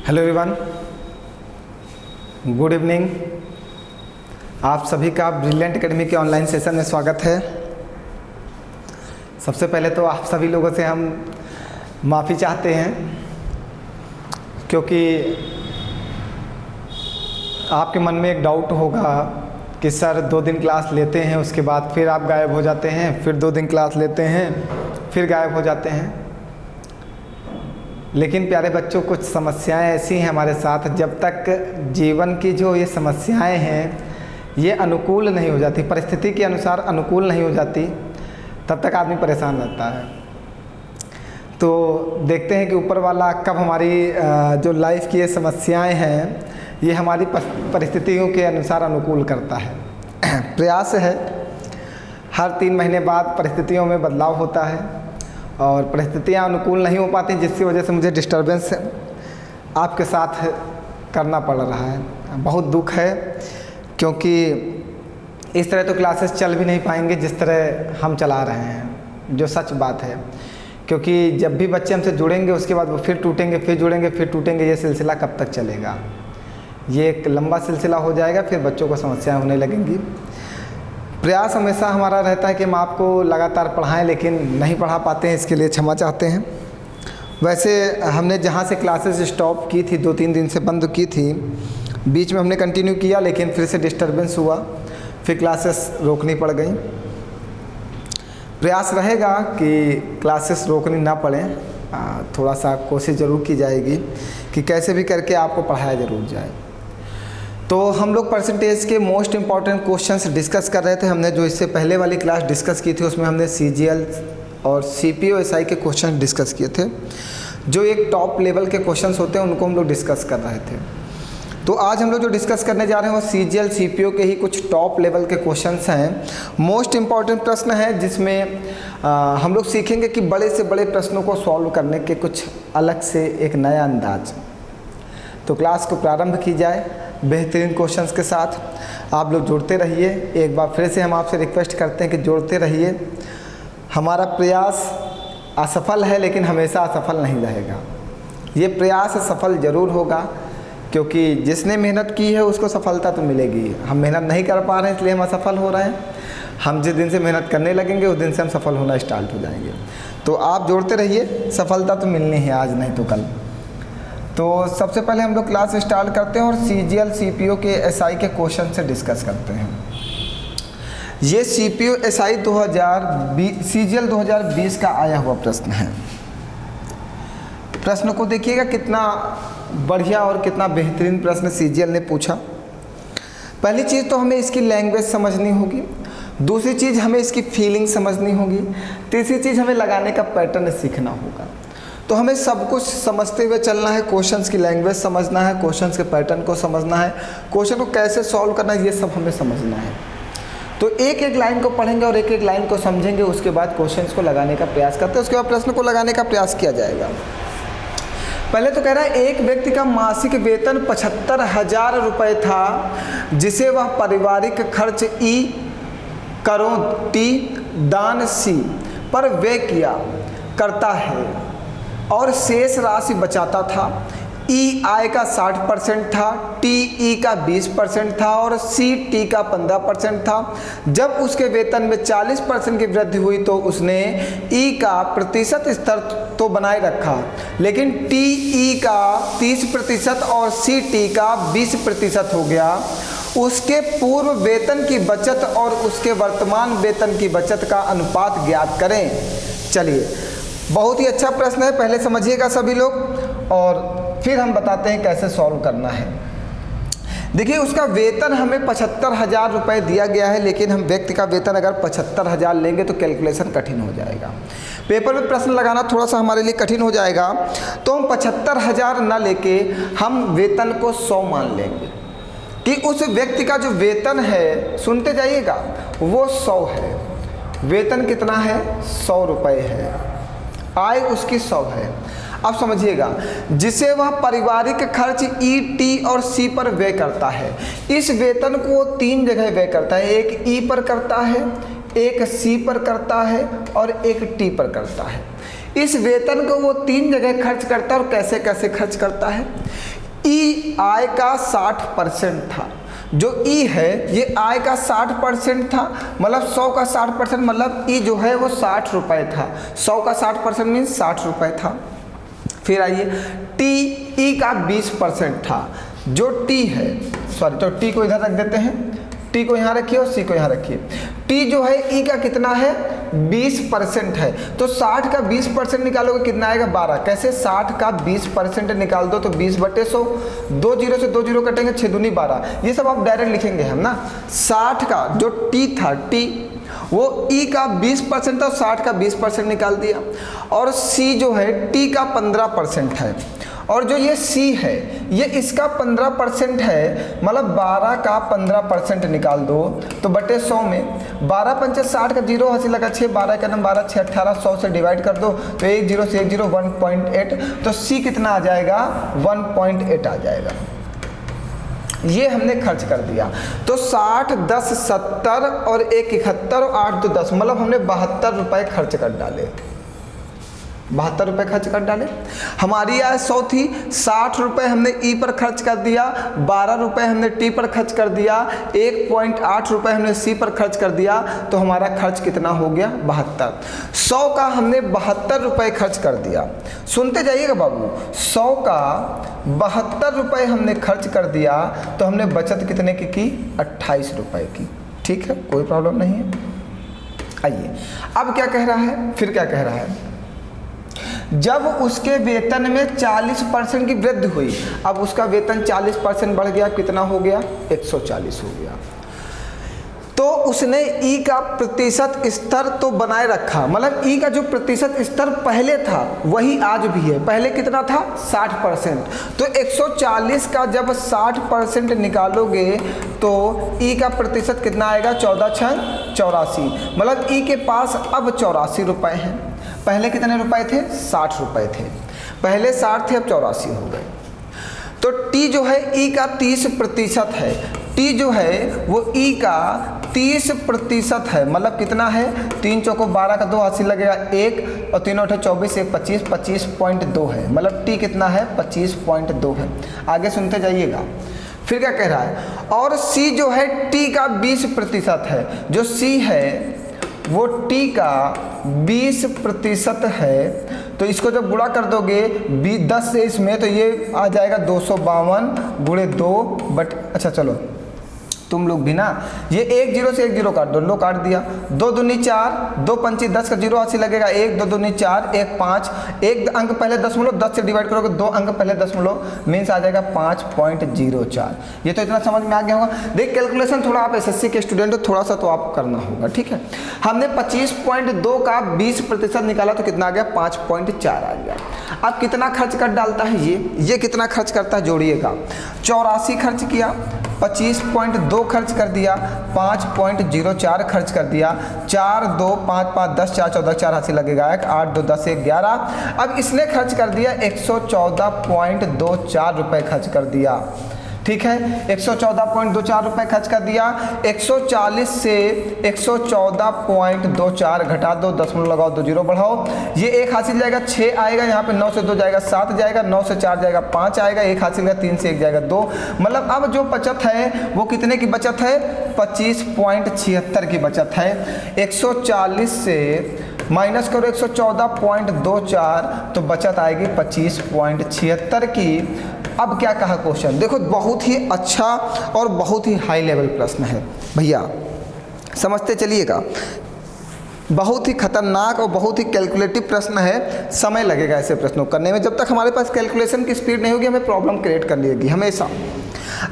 Hello everyone, good evening. आप सभी का ब्रिलियंट एकेडमी के ऑनलाइन सेशन में स्वागत है। सबसे पहले तो आप सभी लोगों से हम माफ़ी चाहते हैं क्योंकि आपके मन में एक डाउट होगा कि सर 2 दिन क्लास लेते हैं, उसके बाद फिर आप गायब हो जाते हैं, फिर 2 दिन क्लास लेते हैं, फिर गायब हो जाते हैं। लेकिन प्यारे बच्चों, कुछ समस्याएं ऐसी हैं हमारे साथ, जब तक जीवन की जो ये समस्याएं हैं ये अनुकूल नहीं हो जाती, परिस्थिति के अनुसार अनुकूल नहीं हो जाती, तब तक आदमी परेशान रहता है। तो देखते हैं कि ऊपर वाला कब हमारी जो लाइफ की ये समस्याएं हैं ये हमारी परिस्थितियों के अनुसार अनुकूल करता है। प्रयास है, हर 3 महीने बाद परिस्थितियों में बदलाव होता है और परिस्थितियाँ अनुकूल नहीं हो पाती, जिसकी वजह से मुझे डिस्टर्बेंस आपके साथ करना पड़ रहा है। बहुत दुख है क्योंकि इस तरह तो क्लासेस चल भी नहीं पाएंगे जिस तरह हम चला रहे हैं, जो सच बात है। क्योंकि जब भी बच्चे हमसे जुड़ेंगे उसके बाद वो फिर टूटेंगे, फिर जुड़ेंगे, फिर टूटेंगे। ये सिलसिला कब तक चलेगा? ये एक लंबा सिलसिला हो जाएगा, फिर बच्चों को समस्याएं होने लगेंगी। प्रयास हमेशा हमारा रहता है कि हम आपको लगातार पढ़ाएं, लेकिन नहीं पढ़ा पाते हैं, इसके लिए क्षमा चाहते हैं। वैसे हमने जहां से क्लासेस स्टॉप की थी, 2-3 दिन से बंद की थी, बीच में हमने कंटिन्यू किया, लेकिन फिर से डिस्टर्बेंस हुआ, फिर क्लासेस रोकनी पड़ गई। प्रयास रहेगा कि क्लासेस रोकनी ना पड़े, थोड़ा सा कोशिश ज़रूर की जाएगी कि कैसे भी करके आपको पढ़ाया ज़रूर जाए। तो हम लोग परसेंटेज के मोस्ट इम्पॉर्टेंट क्वेश्चंस डिस्कस कर रहे थे। हमने जो इससे पहले वाली क्लास डिस्कस की थी उसमें हमने CGL और CPO SI के क्वेश्चन डिस्कस किए थे। जो एक टॉप लेवल के क्वेश्चंस होते हैं उनको हम लोग डिस्कस कर रहे थे। तो आज हम लोग जो डिस्कस करने जा रहे हैं वो CGL CPO के ही कुछ टॉप लेवल के क्वेश्चंस हैं। मोस्ट इम्पॉर्टेंट प्रश्न है जिसमें हम लोग सीखेंगे कि बड़े से बड़े प्रश्नों को सॉल्व करने के कुछ अलग से एक नया अंदाज। तो क्लास को प्रारंभ की जाए बेहतरीन क्वेश्चंस के साथ। आप लोग जुड़ते रहिए। एक बार फिर से हम आपसे रिक्वेस्ट करते हैं कि जुड़ते रहिए। हमारा प्रयास असफल है लेकिन हमेशा असफल नहीं रहेगा। ये प्रयास सफल ज़रूर होगा क्योंकि जिसने मेहनत की है उसको सफलता तो मिलेगी। हम मेहनत नहीं कर पा रहे हैं इसलिए हम असफल हो रहे हैं। हम जिस दिन से मेहनत करने लगेंगे उस दिन से हम सफल होना स्टार्ट हो जाएंगे। तो आप जोड़ते रहिए, सफलता तो मिलनी है, आज नहीं तो कल। तो सबसे पहले हम लोग क्लास स्टार्ट करते हैं और CGL CPO के SI के क्वेश्चन से डिस्कस करते हैं। ये CPO SI 2020 CGL 2020 का आया हुआ प्रश्न है। प्रश्न को देखिएगा, कितना बढ़िया और कितना बेहतरीन प्रश्न CGL ने पूछा। पहली चीज़ तो हमें इसकी लैंग्वेज समझनी होगी, दूसरी चीज़ हमें इसकी फीलिंग समझनी होगी, तीसरी चीज़ हमें लगाने का पैटर्न सीखना होगा। तो हमें सब कुछ समझते हुए चलना है। क्वेश्चंस की लैंग्वेज समझना है, क्वेश्चंस के पैटर्न को समझना है, क्वेश्चन को कैसे सॉल्व करना है, ये सब हमें समझना है। तो एक एक लाइन को पढ़ेंगे और एक एक लाइन को समझेंगे, उसके बाद क्वेश्चंस को लगाने का प्रयास करते हैं, उसके बाद प्रश्न को लगाने का प्रयास किया जाएगा। पहले तो कह रहा है एक व्यक्ति का मासिक वेतन 75,000 रुपये था जिसे वह पारिवारिक खर्च E करों T दान C पर व्यय किया करता है और शेष राशि बचाता था। E आय का 60% था, T E का 20% था और C T का 15% था। जब उसके वेतन में 40% की वृद्धि हुई तो उसने E का प्रतिशत स्तर तो बनाए रखा, लेकिन T E का 30% और C T का 20% हो गया। उसके पूर्व वेतन की बचत और उसके वर्तमान वेतन की बचत का अनुपात ज्ञात करें। चलिए, बहुत ही अच्छा प्रश्न है, पहले समझिएगा सभी लोग और फिर हम बताते हैं कैसे सॉल्व करना है। देखिए, उसका वेतन हमें 75,000 रुपये दिया गया है, लेकिन हम व्यक्ति का वेतन अगर 75,000 लेंगे तो कैलकुलेशन कठिन हो जाएगा। पेपर में प्रश्न लगाना थोड़ा सा हमारे लिए कठिन हो जाएगा। तो हम 75,000 ना लेके हम वेतन को 100 मान लेंगे कि उस व्यक्ति का जो वेतन है, सुनते जाइएगा, वो 100 है। वेतन कितना है? 100 रुपये है। आय उसकी 100 है। अब समझिएगा, जिसे वह पारिवारिक खर्च E, T और C पर व्यय करता है। इस वेतन को 3 जगह व्यय करता है, एक E पर करता है, एक C पर करता है और एक T पर करता है। इस वेतन को वो 3 जगह खर्च करता है और कैसे कैसे खर्च करता है। ई आय का 60% था। जो ई है ये आय का 60% था, मतलब 100 का 60%, मतलब ई जो है वो 60 रुपये था। 100 का 60% मीन्स 60 रुपये था। फिर आइए टी ई का 20% था। जो टी है, सॉरी, तो टी को इधर रख देते हैं, टी को यहाँ रखिए और सी को यहाँ रखिए। टी जो है ई का कितना है, 20% है। तो 60 का 20% निकालोगे कितना आएगा, 12। कैसे, 60 का 20% निकाल दो तो 20/100, 2 जीरो से 2 जीरो कटेंगे, 6 दूनी 12। ये सब आप डायरेक्ट लिखेंगे हम ना। 60 का जो टी था, टी वो ई का 20% था, 60 का 20% निकाल दिया। और सी जो है टी का 15% है, और जो ये सी है ये इसका 15% है, मतलब 12 का 15% निकाल दो तो बटे 100 में 12 पंचे 60 का 0 हंसी लगा 6, 12 का 12, 6 18, 100 से डिवाइड कर दो तो 1 0 से 1 0, 1.8। तो सी कितना आ जाएगा, 1.8 आ जाएगा। ये हमने खर्च कर दिया। तो 60, 10, 70 और 1 71 और 8 2 10, मतलब हमने 72 रुपये खर्च कर डाले। 72 रुपये खर्च कर डाले। हमारी आय 100 थी, 60 रुपये हमने ई पर खर्च कर दिया, 12 रुपये हमने टी पर खर्च कर दिया, 1.8 रुपये हमने सी पर खर्च कर दिया। तो हमारा खर्च कितना हो गया, 72। 100 का हमने 72 रुपये खर्च कर दिया। सुनते जाइएगा बाबू, 100 का 72 रुपये हमने खर्च कर दिया तो हमने बचत कितने की 28 रुपये की। ठीक है, कोई प्रॉब्लम नहीं है। आइए अब क्या कह रहा है, फिर क्या कह रहा है, जब उसके वेतन में 40% की वृद्धि हुई। अब उसका वेतन 40% बढ़ गया, कितना हो गया, 140 हो गया। तो उसने ई का प्रतिशत स्तर तो बनाए रखा, मतलब ई का जो प्रतिशत स्तर पहले था वही आज भी है। पहले कितना था, 60%। तो 140 का जब 60% निकालोगे तो ई का प्रतिशत कितना आएगा, 14 छंग 84। मतलब ई के पास अब 84 रुपये हैं। पहले कितने रुपए थे, 60 रुपये थे। पहले 60 थे, अब 84 हो गए। तो टी जो है ई का 30% है। टी जो है वो ई का 30% है, मतलब कितना है, 3 चौको 12 का 2 80 लगेगा 1 और 3 8 24, 1 25, 25.2 है। मतलब टी कितना है, 25.2 है। आगे सुनते जाइएगा। फिर क्या कह रहा है, और सी जो है टी का 20% है। जो सी है वो टी का 20% है। तो इसको जब गुणा कर दोगे 10 से इसमें, तो ये आ जाएगा 252 गुणे 2 बट, अच्छा चलो तुम लोग भी ना, ये 1 0 से 1 0 काट दो, लो काट दिया। 2 दूनी 4, 2 पंची 10 का 0 80 लगेगा 1, 2 दूनी 4, 1 5, 1 अंक पहले दशमलव, 10 से डिवाइड करोगे 2 अंक पहले दशमलव, मीन्स आ जाएगा 5.04। ये तो इतना समझ में आ गया होगा। देख कैलकुलेशन थोड़ा आप एसएससी के स्टूडेंट हो, थोड़ा सा तो आप करना होगा, ठीक है। हमने 25.2 का 20% निकाला तो कितना आ गया, 5.4 आ गया। अब कितना खर्च कर डालता है ये कितना खर्च करता है, जोड़िएगा। 84 खर्च किया, 25.2 खर्च कर दिया, 5.04 खर्च कर दिया, 4 2 5 5 10 4 14 4 80 लगेगा 1 8 2 10 1 11। अब इसने खर्च कर दिया 114.24 रुपये खर्च कर दिया, ठीक है। 114.24 रुपये खर्च कर दिया। 140 से 114.24 घटा दो, दशमलव लगाओ, 2 जीरो बढ़ाओ, ये 1 हासिल जाएगा 6 आएगा, यहाँ पे 9 से 2 जाएगा 7 जाएगा, 9 से 4 जाएगा 5 आएगा, 1 हासिल जाएगा 3 से 1 जाएगा 2। मतलब अब जो बचत है वो कितने की बचत है, 25.76 की बचत है। 140 से माइनस करो 114.24 तो बचत आएगी 25.76 की। अब क्या कहा क्वेश्चन, देखो बहुत ही अच्छा और बहुत ही हाई लेवल प्रश्न है भैया, समझते चलिएगा। बहुत ही खतरनाक और बहुत ही कैलकुलेटिव प्रश्न है, समय लगेगा ऐसे प्रश्नों करने में। जब तक हमारे पास कैलकुलेशन की स्पीड नहीं होगी हमें प्रॉब्लम क्रिएट करनी होगी हमेशा।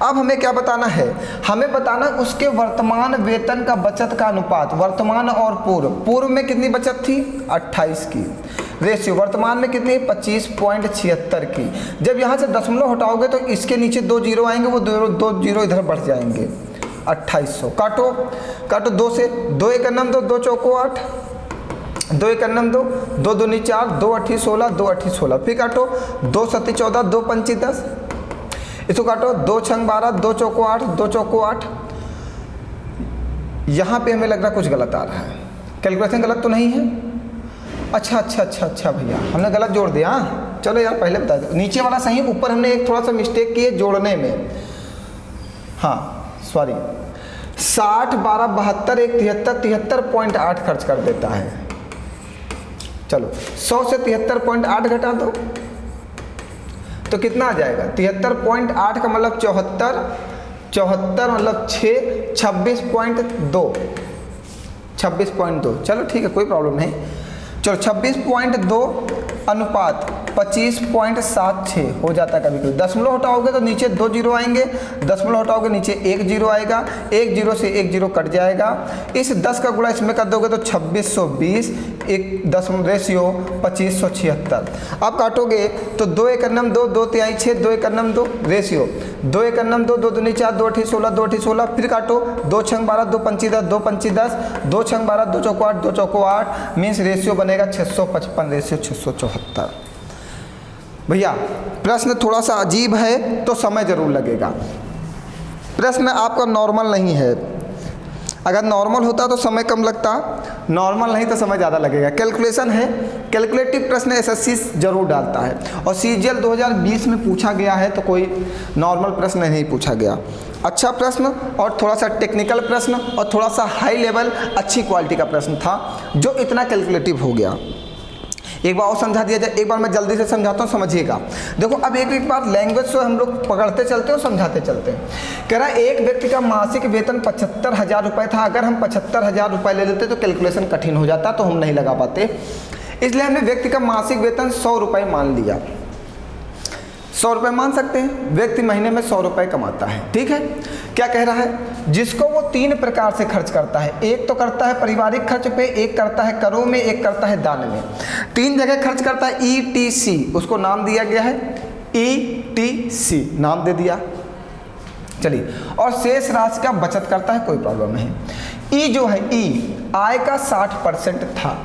अब हमें क्या बताना है, हमें बताना उसके वर्तमान वेतन का बचत का अनुपात, वर्तमान और पूर्व में कितनी बचत थी, 28 की। रेशियो वर्तमान में कितनी, 25.76 की। जब यहाँ से दशमलव हटाओगे तो इसके नीचे 2 जीरो आएंगे, वो 2 जीरो इधर बढ़ जाएंगे, 2800। काटो काटो 2 से, 2 1 9 2, 2 चौको 8, 2 1 9 2, 2 दूनी 4, 2 8 16, 2 8 16। फिर काटो 2 7 14, 2 पंची 10, इसको काटो 2 छंग 12, 2 चौको 8, 2 चौको 8। यहाँ पे हमें लग रहा कुछ गलत आ रहा है, कैलकुलेशन गलत तो नहीं है। अच्छा भैया, हमने गलत जोड़ दिया। हाँ चलो यार, पहले बता दो, नीचे वाला सही, ऊपर हमने एक थोड़ा सा मिस्टेक की है जोड़ने में। हाँ सॉरी, 60 12 72 1 73 73.8 खर्च कर देता है। चलो 100 से 73.8 घटा दो तो कितना आ जाएगा? 73.8 का मतलब 74, 74 मतलब 6, 26.2। चलो ठीक है, कोई प्रॉब्लम नहीं। चलो 26.2 अनुपात 25.76 हो जाता है कभी कभी। दशमलव हटाओगे तो नीचे 2 जीरो आएंगे, दशमलव हटाओगे नीचे 1 जीरो आएगा, 1 जीरो से 1 जीरो कट जाएगा। इस 10 का गुणा इसमें कर दोगे तो 2620, एक दशमलव रेशियो 2576। अब काटोगे तो 2 1 9 2, 2 3 6, 2 1 9 2 रेशियो 2 1 9 2, 2 2 4, 2 8 16, 2 8 16। फिर काटो 2 6 12, 2 5 10, 2 5 10, 2 6 12, 2 चौको 8, 2 चौको 8, मीन्स रेशियो बनेगा 655 रेशियो 674। भैया प्रश्न थोड़ा सा अजीब है तो समय ज़रूर लगेगा। प्रश्न आपका नॉर्मल नहीं है, अगर नॉर्मल होता तो समय कम लगता, नॉर्मल नहीं तो समय ज़्यादा लगेगा। कैलकुलेशन है, कैलकुलेटिव प्रश्न एसएससी ज़रूर डालता है और सीजीएल 2020 में पूछा गया है, तो कोई नॉर्मल प्रश्न नहीं पूछा गया। अच्छा प्रश्न और थोड़ा सा टेक्निकल प्रश्न और थोड़ा सा हाई लेवल अच्छी क्वालिटी का प्रश्न था जो इतना कैलकुलेटिव हो गया। एक बार और समझा दिया जाए, एक बार मैं जल्दी से समझाता हूँ, समझिएगा। देखो अब एक बार लैंग्वेज से हम लोग पकड़ते चलते हैं और समझाते चलते हैं। कह रहा है एक व्यक्ति का मासिक वेतन 75,000 रुपये था। अगर हम 75,000 रुपये ले लेते तो कैलकुलेशन कठिन हो जाता, तो हम नहीं लगा पाते, इसलिए हमने व्यक्ति का मासिक वेतन 100 रुपये मान लिया। 100 रुपये मान सकते हैं, व्यक्ति महीने में 100 रुपये कमाता है, ठीक है। क्या कह रहा है? जिसको वो 3 प्रकार से खर्च करता है, एक तो करता है पारिवारिक खर्च पे, एक करता है करों में, एक करता है दान में। 3 जगह खर्च करता है। ETC उसको नाम दिया गया है, ETC नाम दे दिया, चलिए। और शेष राशि का बचत करता है, कोई प्रॉब्लम नहीं। ई जो है, ई आय का 60% था,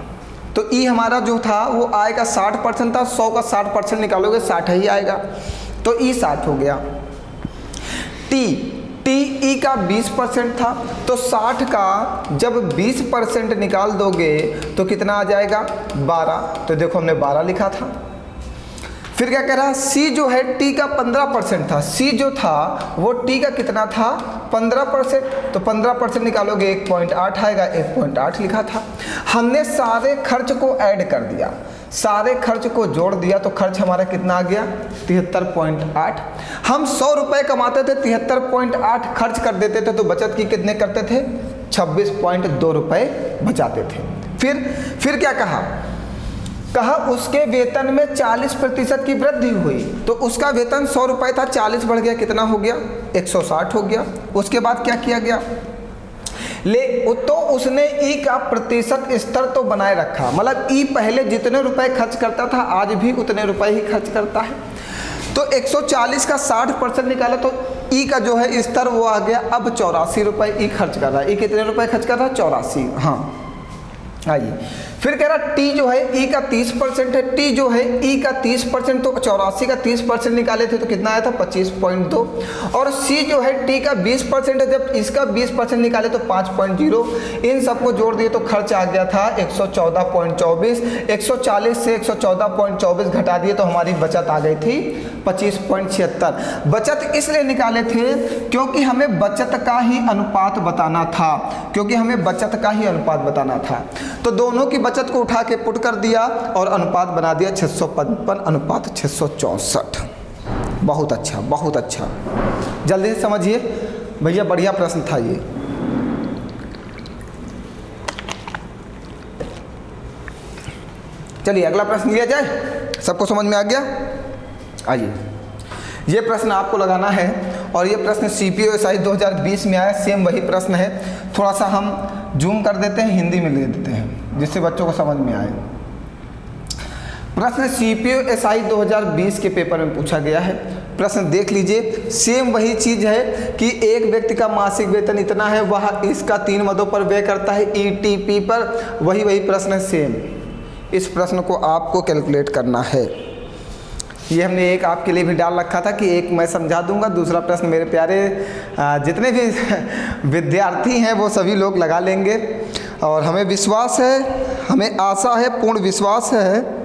तो ई हमारा जो था वो आय का 60% था। 100 का 60% निकालोगे 60 ही आएगा, तो ई 60 हो गया। टी का 20% था, तो 60 का जब 20% निकाल दोगे तो कितना आ जाएगा? 12। तो देखो हमने 12 लिखा था। फिर क्या कह रहा है? सी जो है टी का 15% था। सी जो था वो टी का कितना था? 15%। तो 15% निकालोगे 1.8 आएगा, 1.8 लिखा था। हमने सारे खर्च को ऐड कर दिया, सारे खर्च को जोड़ दिया, तो खर्च हमारा कितना आ गया? 73.8। हम 100 रुपये कमाते थे, 73.8 खर्च कर देते थे, तो बचत की कितने करते थे? 26.2 रुपये बचाते थे। फिर क्या कहा उसके वेतन में 40% की वृद्धि हुई, तो उसका वेतन 100 रुपये था, 40 बढ़ गया, कितना हो गया? 160 हो गया। उसके बाद क्या किया गया? तो उसने ई का प्रतिशत स्तर तो बनाए रखा, मतलब ई पहले जितने रुपए खर्च करता था आज भी उतने रुपए ही खर्च करता है। तो 140 का 60% निकाला, तो ई का जो है स्तर वो आ गया अब 84 रुपये ई खर्च कर रहा है। ई कितने रुपए खर्च कर रहा है? 84। हाँ आइए, फिर कह रहा टी जो है ई का 30% है। टी जो है ई का 30%, तो 84 का 30% निकाले थे तो कितना आया था? 25.2। और सी जो है टी का 20% है, जब इसका 20% निकाले तो 5.0। इन सबको जोड़ दिए तो खर्च आ गया था 114.24। 140 से 114.24 घटा दिए तो हमारी बचत आ गई थी 25.76। बचत इसलिए निकाले थे क्योंकि हमें बचत का ही अनुपात बताना था, तो दोनों की बचत को उठा के पुट कर दिया और अनुपात बना दिया 655 अनुपात 664। बहुत अच्छा, बहुत अच्छा, जल्दी से समझिए भैया, बढ़िया प्रश्न था ये। चलिए अगला प्रश्न लिया जाए। सबको समझ में आ गया? आइए, ये प्रश्न आपको लगाना है और ये प्रश्न CPO-SI 2020 में आया, सेम वही प्रश्न है। थोड़ा सा हम जूम कर देते हैं, हिंदी में ले देते हैं जिससे बच्चों को समझ में आए। प्रश्न CPO-SI 2020 के पेपर में पूछा गया है। प्रश्न देख लीजिए, सेम वही चीज़ है कि एक व्यक्ति का मासिक वेतन इतना है, वह इसका 3 मदों पर व्यय करता है ETP पर। वही प्रश्न है सेम। इस प्रश्न को आपको कैलकुलेट करना है। ये हमने एक आपके लिए भी डाल रखा था कि एक मैं समझा दूंगा, दूसरा प्रश्न मेरे प्यारे जितने भी विद्यार्थी हैं वो सभी लोग लगा लेंगे और हमें विश्वास है हमें आशा है, पूर्ण विश्वास है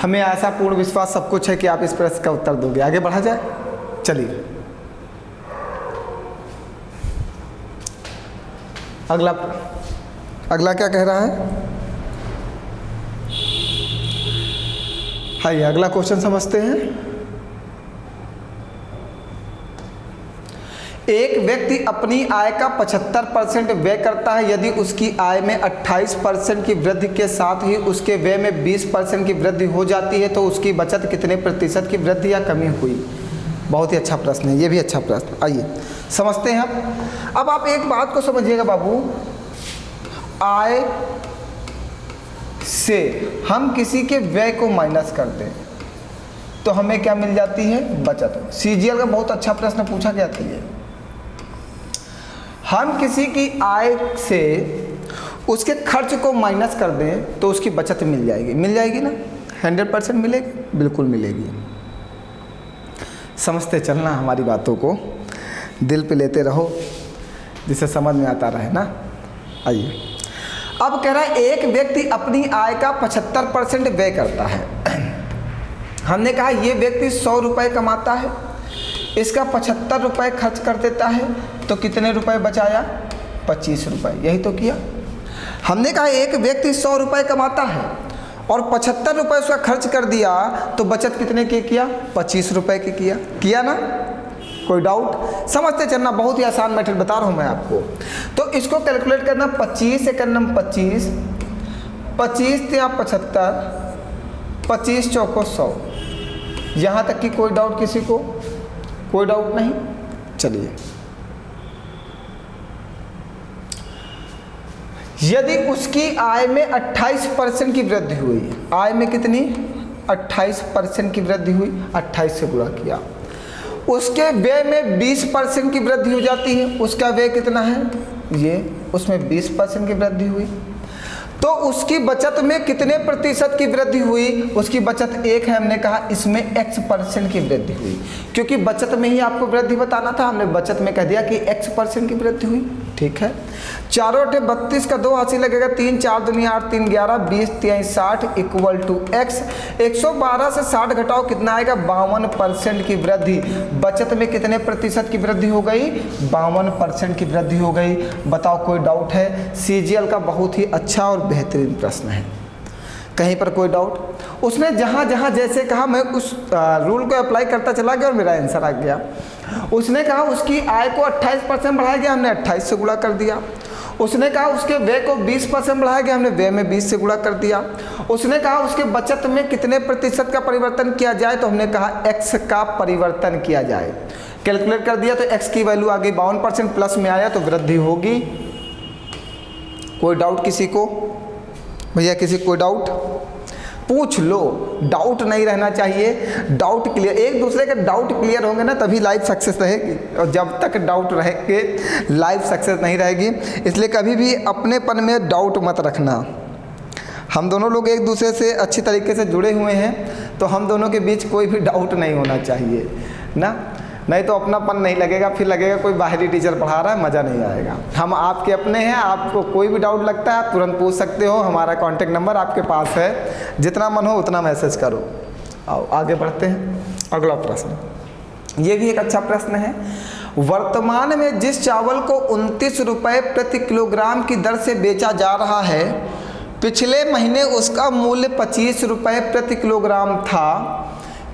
हमें आशा, पूर्ण विश्वास सब कुछ है कि आप इस प्रश्न का उत्तर दोगे। आगे बढ़ा जाए, चलिए अगला क्या कह रहा है। आइए अगला क्वेश्चन समझते हैं। एक व्यक्ति अपनी आय का 75% व्यय करता है। यदि उसकी आय में 28% की वृद्धि के साथ ही उसके व्यय में 20% की वृद्धि हो जाती है तो उसकी बचत कितने प्रतिशत की वृद्धि या कमी हुई। बहुत ही अच्छा प्रश्न है, ये भी अच्छा प्रश्न। आइए समझते हैं। अब आप एक बात को समझिएगा बाबू, आय से हम किसी के व्यय को माइनस कर दें तो हमें क्या मिल जाती है, बचत। सीजीएल का बहुत अच्छा प्रश्न पूछा गया था ये। हम किसी की आय से उसके खर्च को माइनस कर दें तो उसकी बचत मिल जाएगी ना, 100% मिलेगी, बिल्कुल मिलेगी। समझते चलना, हमारी बातों को दिल पे लेते रहो जिससे समझ में आता रहे ना। आइए अब कह रहा है एक व्यक्ति अपनी आय का 75% व्यय करता है। हमने कहा ये व्यक्ति 100 रुपये कमाता है, इसका 75 रुपये खर्च कर देता है तो कितने रुपए बचाया, 25 रुपये। यही तो किया। हमने कहा एक व्यक्ति 100 रुपये कमाता है और 75 रुपये उसका खर्च कर दिया तो बचत कितने की किया, 25 रुपये की किया ना। कोई डाउट? समझते चलना, बहुत ही आसान मेथड बता रहा हूँ मैं आपको। तो इसको कैलकुलेट करना, 25 एकन्नम 25, 25 या 75, 25 चौको 100। यहाँ तक कि कोई डाउट किसी को? कोई डाउट नहीं। चलिए यदि उसकी आय में 28% की वृद्धि हुई, आय में कितनी, 28% की वृद्धि हुई, 28 से गुणा किया। उसके व्यय में 20% की वृद्धि हो जाती है। उसका व्यय कितना है, ये, उसमें 20% की वृद्धि हुई तो उसकी बचत में कितने प्रतिशत की वृद्धि हुई, उसकी बचत 1 है। हमने कहा इसमें X% की वृद्धि हुई, क्योंकि बचत में ही आपको वृद्धि बताना था। हमने बचत में कह दिया कि X% की वृद्धि हुई। ठीक है, 4 × 32 का 2 हासिल लगेगा, 3 4 दूनी 8 3 11 20 3 60 इक्वल टू X। 112 से 60 घटाओ कितना आएगा, 52% की वृद्धि। बचत में कितने प्रतिशत की वृद्धि हो गई, 52% की वृद्धि हो गई। बताओ कोई डाउट है? सीजीएल का बहुत ही अच्छा और बेहतरीन प्रश्न है, कहीं पर कोई डाउट? उसने जहाँ जहाँ जैसे कहा मैं उस रूल को अप्लाई करता चला गया और मेरा आंसर आ गया। उसने कहा उसकी आय को 28% बढ़ाया गया, हमने 28 से गुणा कर दिया। उसने कहा उसके व्यय को 20% बढ़ाया गया, हमने व्यय में 20 से गुणा कर दिया। उसने कहा उसके बचत में कितने प्रतिशत का परिवर्तन किया जाए, तो हमने कहा x का परिवर्तन किया जाए। कैलकुलेट कर दिया तो x की वैल्यू आ गई 52%, प्लस में आया तो वृद्धि होगी। कोई डाउट किसी को? भैया किसी कोई डाउट? पूछ लो, डाउट नहीं रहना चाहिए। डाउट क्लियर, एक दूसरे के डाउट क्लियर होंगे ना तभी लाइफ सक्सेस रहेगी, और जब तक डाउट रहेंगे लाइफ सक्सेस नहीं रहेगी। इसलिए कभी भी अपनेपन में डाउट मत रखना। हम दोनों लोग एक दूसरे से अच्छी तरीके से जुड़े हुए हैं तो हम दोनों के बीच कोई भी डाउट नहीं होना चाहिए ना, नहीं तो अपनापन नहीं लगेगा, फिर लगेगा कोई बाहरी टीचर पढ़ा रहा है, मज़ा नहीं आएगा। हम आपके अपने हैं, आपको कोई भी डाउट लगता है आप तुरंत पूछ सकते हो, हमारा कॉन्टेक्ट नंबर आपके पास है, जितना मन हो उतना मैसेज करो। आओ आगे बढ़ते हैं। अगला प्रश्न, ये भी एक अच्छा प्रश्न है। वर्तमान में जिस चावल को 29 रुपये प्रति किलोग्राम की दर से बेचा जा रहा है, पिछले महीने उसका मूल्य 25 रुपये प्रति किलोग्राम था।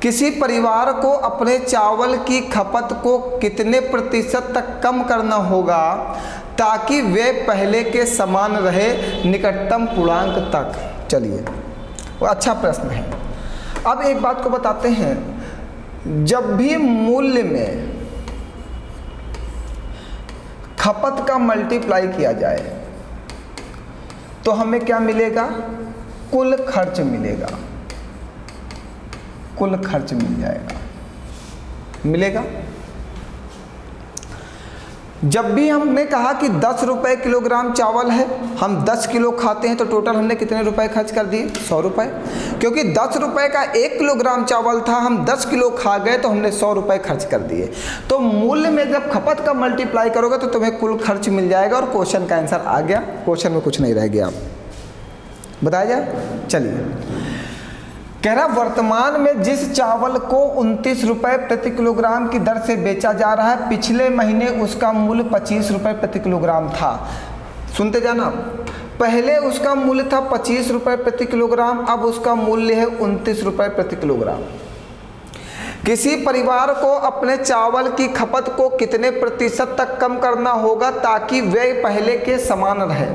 किसी परिवार को अपने चावल की खपत को कितने प्रतिशत तक कम करना होगा ताकि वे पहले के समान रहे निकटतम पूर्णांक तक? चलिए वो अच्छा प्रश्न है। अब एक बात को बताते हैं, जब भी मूल्य में खपत का मल्टीप्लाई किया जाए तो हमें क्या मिलेगा, कुल खर्च मिलेगा। कुल खर्च मिल जाएगा, मिलेगा। जब भी हमने कहा कि 10 रुपये किलोग्राम चावल है, हम 10 किलो खाते हैं तो टोटल हमने कितने रुपए खर्च कर दिए? 100 रुपये। क्योंकि 10 रुपये का 1 किलोग्राम चावल था, हम 10 किलो खा गए तो हमने 100 रुपये खर्च कर दिए। तो मूल्य में जब खपत का मल्टीप्लाई करोगे तो तुम्हें कुल खर्च मिल जाएगा और क्वेश्चन का आंसर आ गया, क्वेश्चन में कुछ नहीं रह गया। बताया जाए, चलिए। कह रहा वर्तमान में जिस चावल को 29 रुपये प्रति किलोग्राम की दर से बेचा जा रहा है, पिछले महीने उसका मूल्य 25 रुपये प्रति किलोग्राम था। सुनते जाना, पहले उसका मूल्य था 25 रुपये प्रति किलोग्राम, अब उसका मूल्य है 29 रुपये प्रति किलोग्राम। किसी परिवार को अपने चावल की खपत को कितने प्रतिशत तक कम करना होगा ताकि व्यय पहले के समान रहे?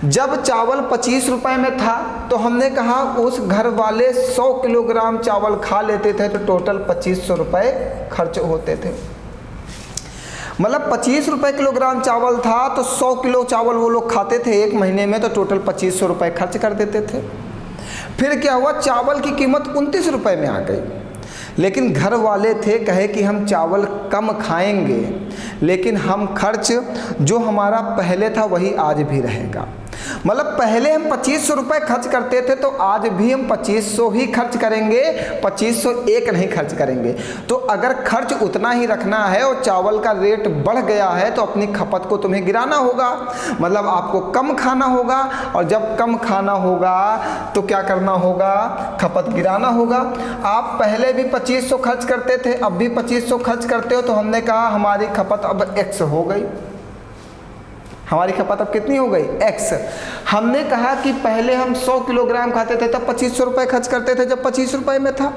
जब चावल 25 रुपये में था तो हमने कहा उस घर वाले 100 किलोग्राम चावल खा लेते थे तो टोटल 2500 रुपये खर्च होते थे। मतलब 25 रुपये किलोग्राम चावल था तो 100 किलो चावल वो लोग खाते थे एक महीने में, तो टोटल 2500 रुपये खर्च कर देते थे। फिर क्या हुआ, चावल की कीमत 29 रुपये में आ गई, लेकिन घर वाले थे कहे कि हम चावल कम खाएंगे, लेकिन हम खर्च जो हमारा पहले था वही आज भी रहेगा। मतलब पहले हम 2500 रुपये खर्च करते थे तो आज भी हम 2500 ही खर्च करेंगे, 2501 नहीं खर्च करेंगे। तो अगर खर्च उतना ही रखना है और चावल का रेट बढ़ गया है तो अपनी खपत को तुम्हें गिराना होगा, मतलब आपको कम खाना होगा, और जब कम खाना होगा तो क्या करना होगा? खपत गिराना होगा। आप पहले भी 2500 खर्च करते थे, अब भी 2500 खर्च करते हो, तो हमने कहा हमारी खपत अब x हो गई। हमारी खपत अब कितनी हो गई? x। हमने कहा कि पहले हम 100 किलोग्राम खाते थे तब 2500 रुपये खर्च करते थे जब 25 रुपये में था।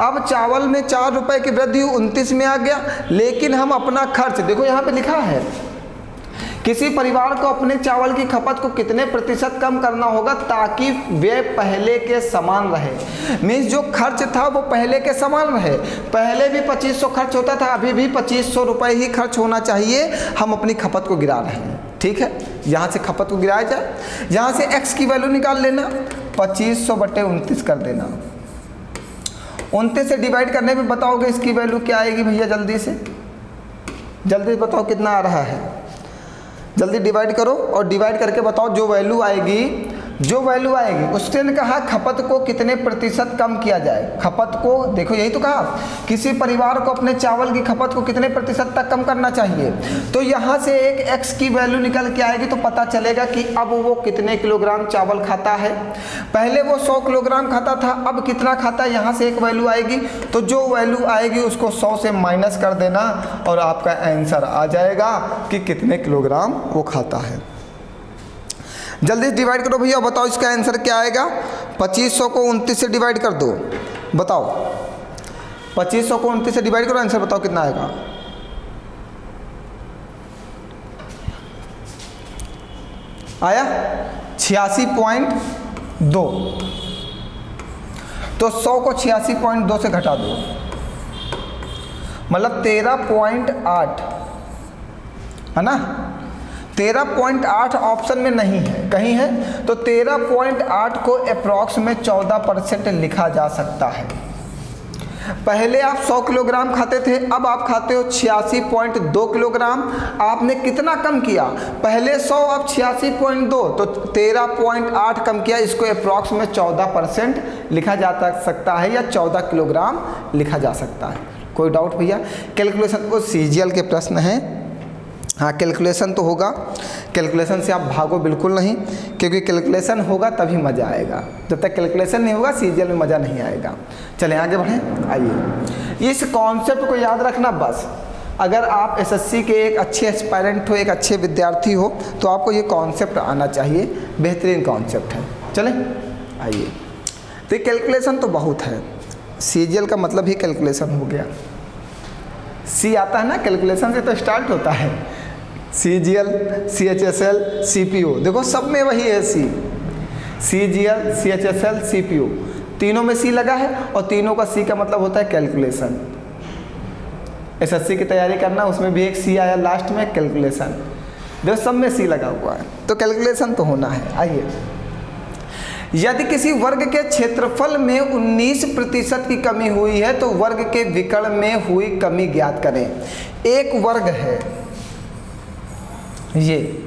अब चावल में 4 रुपये की वृद्धि 29 में आ गया, लेकिन हम अपना खर्च, देखो यहाँ पे लिखा है किसी परिवार को अपने चावल की खपत को कितने प्रतिशत कम करना होगा ताकि वे पहले के समान रहे। मीन्स जो खर्च था वो पहले के समान रहे। पहले भी 2500 खर्च होता था, अभी भी 2500 रुपये ही खर्च होना चाहिए। हम अपनी खपत को गिरा रहे हैं, ठीक है। यहाँ से खपत को गिराया जाए, यहाँ से x की वैल्यू निकाल लेना, 2500 बटे 29 कर देना। 29 से डिवाइड करने में बताओगे इसकी वैल्यू क्या आएगी भैया? जल्दी बताओ कितना आ रहा है, जल्दी डिवाइड करो और डिवाइड करके बताओ जो वैल्यू आएगी उसने कहा खपत को कितने प्रतिशत कम किया जाए। खपत को देखो, यही तो कहा किसी परिवार को अपने चावल की खपत को कितने प्रतिशत तक कम करना चाहिए। तो यहाँ से एक x की वैल्यू निकल के आएगी तो पता चलेगा कि अब वो कितने किलोग्राम चावल खाता है। पहले वो 100 किलोग्राम खाता था, अब कितना खाता है, यहाँ से एक वैल्यू आएगी। तो जो वैल्यू आएगी उसको 100 से माइनस कर देना और आपका आंसर आ जाएगा कि कितने किलोग्राम वो खाता है। जल्दी डिवाइड करो भैया, बताओ इसका आंसर क्या आएगा। 2500 को 29 से डिवाइड कर दो, बताओ 2500 को 29 से डिवाइड करो, आंसर बताओ कितना आएगा। आया 86.2। तो 100 को 86.2 से घटा दो, मतलब 13.8 है ना। 13.8 ऑप्शन में नहीं है, कहीं है, तो 13.8 को अप्रॉक्स में 14% लिखा जा सकता है। पहले आप 100 किलोग्राम खाते थे, अब आप खाते हो 86.2 किलोग्राम। आपने कितना कम किया? पहले 100, अब 86.2, तो 13.8 कम किया। इसको अप्रॉक्स में 14% लिखा जा सकता है या 14 किलोग्राम लिखा जा सकता है। कोई डाउट भैया? कैलकुलेशन को सीजीएल के प्रश्न हैं। हाँ, कैलकुलेशन तो होगा, कैलकुलेशन से आप भागो बिल्कुल नहीं, क्योंकि कैलकुलेशन होगा तभी मज़ा आएगा। जब तक कैलकुलेशन नहीं होगा सीजीएल में मज़ा नहीं आएगा। चलें आगे बढ़ें। आइए, इस कॉन्सेप्ट को याद रखना बस। अगर आप एसएससी के एक अच्छे एस्पायरेंट हो, एक अच्छे विद्यार्थी हो, तो आपको ये कॉन्सेप्ट आना चाहिए। बेहतरीन कॉन्सेप्ट है। चलें आइए, तो कैलकुलेशन तो बहुत है। सीजीएल का मतलब ही कैलकुलेशन हो गया। सी आता है ना, कैलकुलेशन से तो स्टार्ट होता है। सीजीएल, सीएचएसएल, सीपीओ, देखो सब में वही है। सीजीएल, सीएचएसएल, सीपीओ, तीनों में सी लगा है, और तीनों का सी का मतलब होता है कैलकुलेशन। एसएससी की तैयारी करना, उसमें भी एक सी आया लास्ट में, कैलकुलेशन। देखो सब में सी लगा हुआ है, तो कैलकुलेशन तो होना है। आइए, यदि किसी वर्ग के क्षेत्रफल में 19% की कमी हुई है तो वर्ग के विकर्ण में हुई कमी ज्ञात करें। एक वर्ग है, ये,